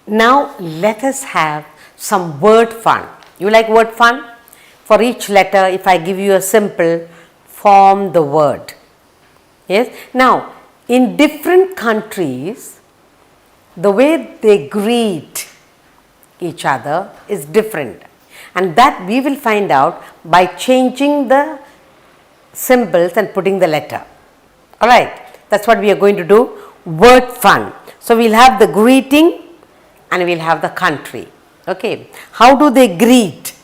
Now let us have some word fun. You like word fun? For each letter, if I give you a simple, form the word. Yes. Now, in different countries, the way they greet each other is different, and that we will find out by changing the symbols and putting the letter. Alright, that's what we are going to do. Word fun. So, we will have the greeting and we will have the country. Okay. How do they greet?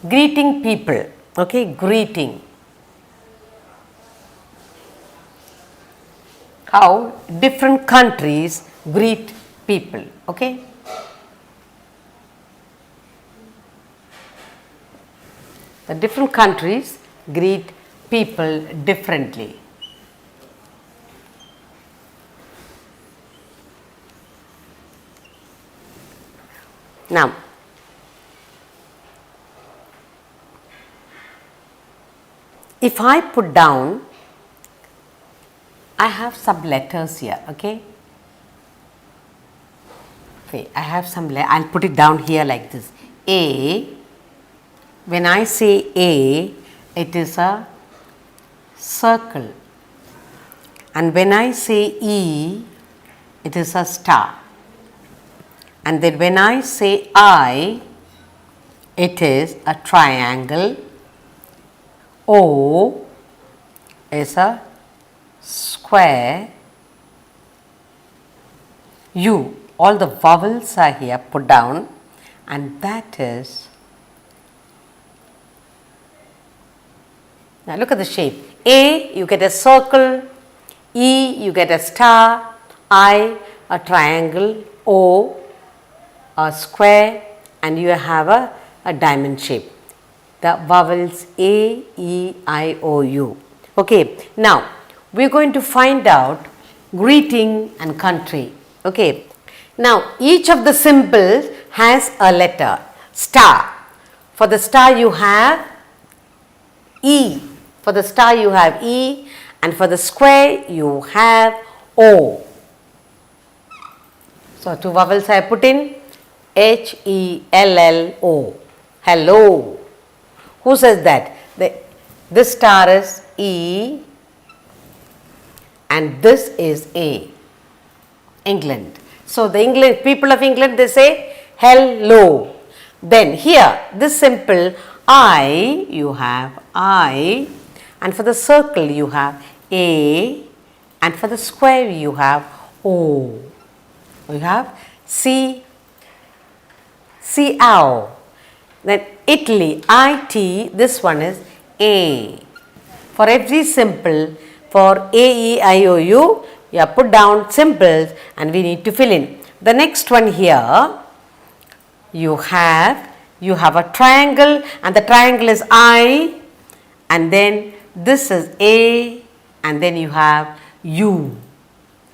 Greeting people. Okay, greeting. How different countries greet people. Okay. The different countries greet people differently. Now, if I put down, I have some letters here, okay? Okay, I have some, I'll put it down here like this. A, when I say A, it is a circle. And when I say E, it is a star. And then when I say I, it is a triangle. O is a square. U, all the vowels are here put down, and that is, now look at the shape. A, you get a circle. E, you get a star. I, a triangle. O, a square, and you have a diamond shape. The vowels A, E, I, O, U. Okay. Now, we are going to find out greeting and country. Okay. Now, each of the symbols has a letter. Star. For the star you have E. For the star you have E, and for the square you have O. So, two vowels I put in. H-E-L-L-O. Hello. Who says that? This star is E and this is A. England. So, the English people of England, they say hello. Then here, this simple I, you have I, and for the circle you have A, and for the square you have O. You have C-L. Then Italy, I-T, this one is A. For every simple, for A-E-I-O-U, you have put down symbols and we need to fill in. The next one here, you have a triangle, and the triangle is I, and then this is A, and then you have U.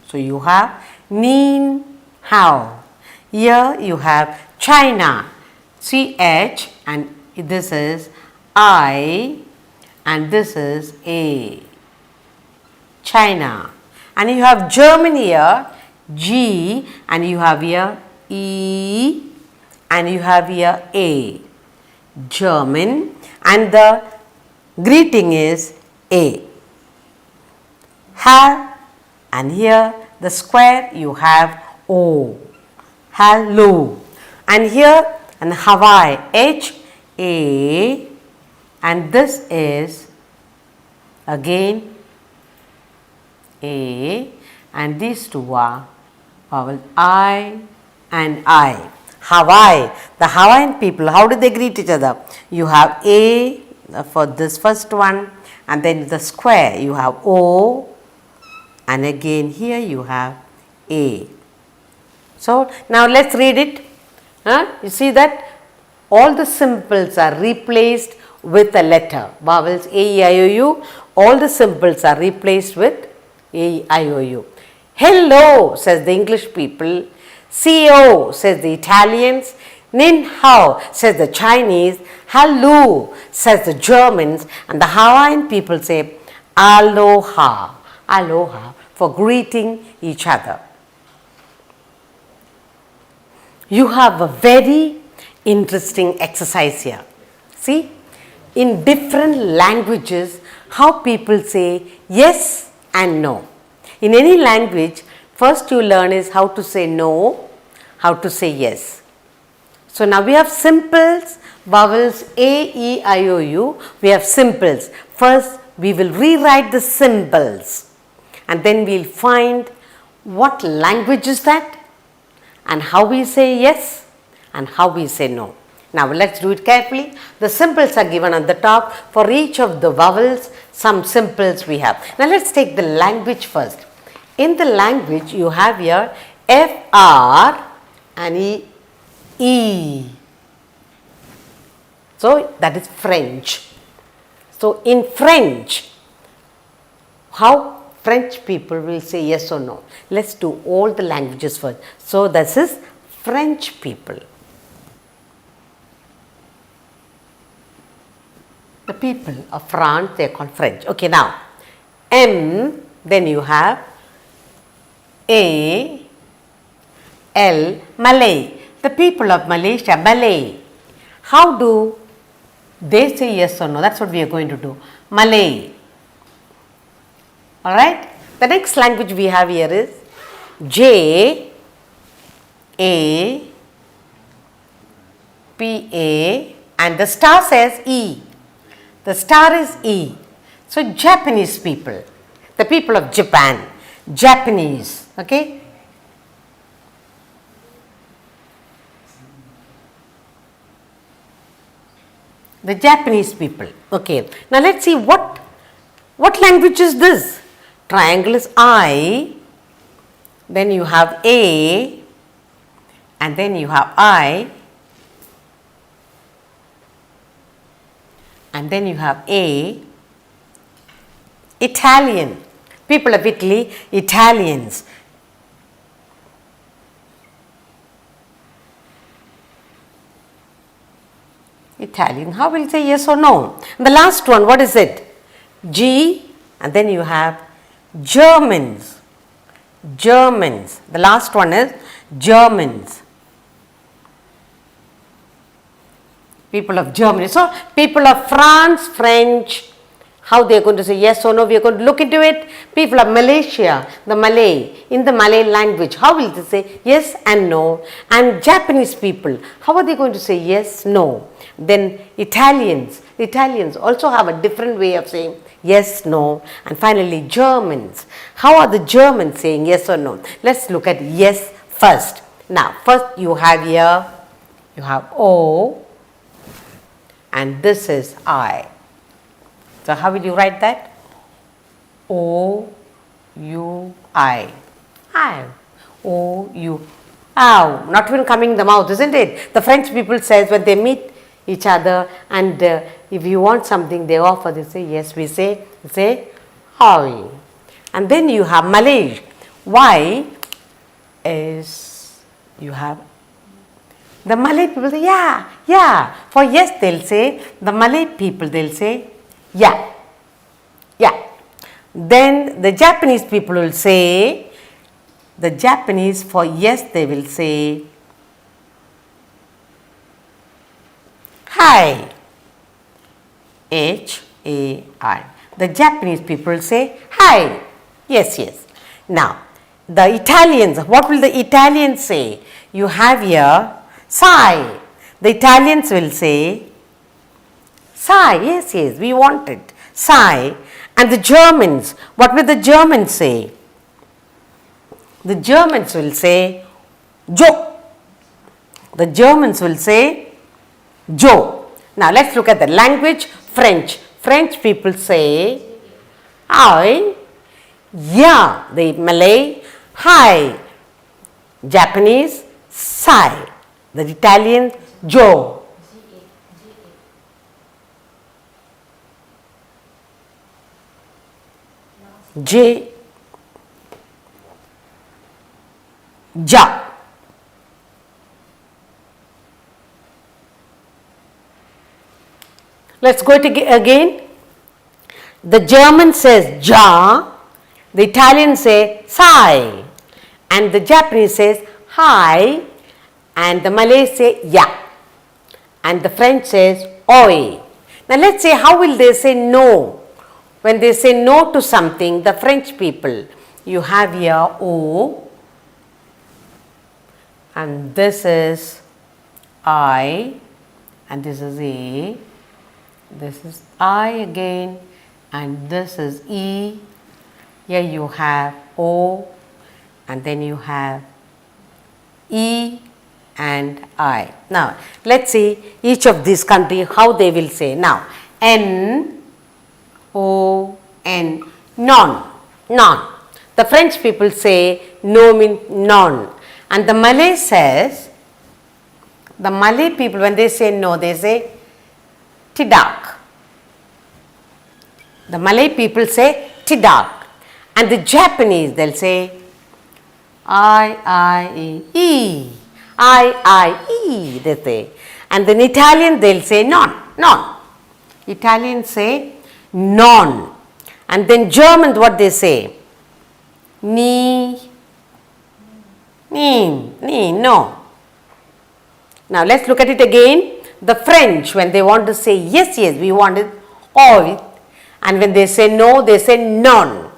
So, you have Nin Hao. Here you have China, CH, and this is I, and this is A, China. And you have German here, G, and you have here E, and you have here A, German, and the greeting is A. Ha, and here the square you have O, hello. And here and Hawaii, H-A, and this is again A, and these two are vowel I and I. Hawaii, the Hawaiian people, how do they greet each other? You have A for this first one, and then the square you have O, and again here you have A. So, now let us read it. You see that all the symbols are replaced with a letter. Vowels A, E, I, O, U, all the symbols are replaced with A, E, I, O, U. Hello, says the English people. CO, says the Italians. Nin hao, says the Chinese. Hello, says the Germans. And the Hawaiian people say aloha, aloha, for greeting each other. you have a very interesting exercise here. See, in different languages, how people say yes and no. In any language, first you learn is how to say no, how to say yes. So now we have simples, vowels A, E, I, O, U. We have simples. First, we will rewrite the symbols and then we will find what language is that and how we say yes and how we say no. Now let's do it carefully. The symbols are given on the top. For each of the vowels, some symbols we have. Now let's take the language first. In the language, you have here F, R and E, E. So that is French. So in French, how French people will say yes or no. Let's do all the languages first. So this is French people. The people of France, they are called French. Okay, now M, then you have A, L, Malay. The people of Malaysia, Malay. How do they say yes or no? That's what we are going to do. Malay. Alright. The next language we have here is J, A, P, A, and the star says E. The star is E. So Japanese people, the people of Japan, Japanese, okay. The Japanese people, okay. Now let's see what language is this. Triangle is I, then you have A, and then you have I, and then you have A. Italian, people of Italy, Italians. Italian, how will you say yes or no? And the last one, what is it? G, and then you have Germans. Germans, the last one is Germans. People of Germany. So, people of France, French, how they are going to say yes or no, we are going to look into it. People of Malaysia, the Malay, in the Malay language, how will they say yes and no? And Japanese people, how are they going to say yes, no? Then Italians also have a different way of saying yes, no. And finally Germans, how are the Germans saying yes or no? Let's look at yes first. Now first you have here, you have O and this is I. So how will you write that? O, U, I. I. O, U. Ow. Not even coming in the mouth, isn't it? The French people says when they meet each other and if you want something they offer, they say yes, we say hi. And then you have Malay. Y is, you have the Malay people say yeah. For yes they'll say, the Malay people they'll say yeah. Then the Japanese people will say, the Japanese for yes they will say hi. H-A-I. The Japanese people say hi. Yes. Now the Italians, what will the Italians say? You have here sigh. The Italians will say sigh. Yes, we want it. Sigh. And the Germans, what will the Germans say? The Germans will say Jo. The Germans will say Jo. Now let's look at the language. French. French people say I. Yeah. The Malay hi. Japanese sigh. The Italian Jo. J, ja. Let's go again. The German says ja, the Italian say sai, and the Japanese says hi, and the Malay say ya, and the French says oi. Now let's say how will they say no? When they say no to something, the French people, you have here O, and this is I, and this is A, this is I again, and this is E. Here you have O, and then you have E and I. Now let's see each of these countries how they will say. Now N O N, non, non. The French people say no means non, and the Malay says, the Malay people when they say no, they say tidak. The Malay people say tidak, and the Japanese they'll say I, E, they say, and then Italian they'll say non, non. Italians say non, and then Germans what they say? Ni, no. Now let's look at it again. The French when they want to say yes, yes, we want it all, and when they say no, they say non.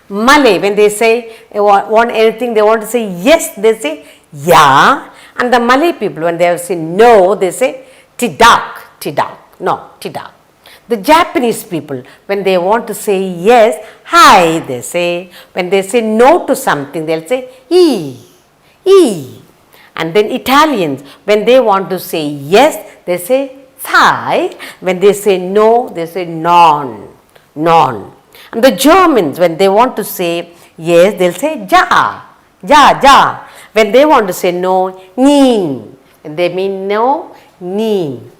Malay when they say want anything, they want to say yes, they say ya, and the Malay people when they say no, they say tidak, tidak, no, tidak. The Japanese people when they want to say yes, hi, they say. When they say no to something, they'll say e, e. And then Italians when they want to say yes, they say sai. When they say no, they say non, non. And the Germans when they want to say yes, they'll say ja, ja, ja. When they want to say no, nein. And they mean no, nein.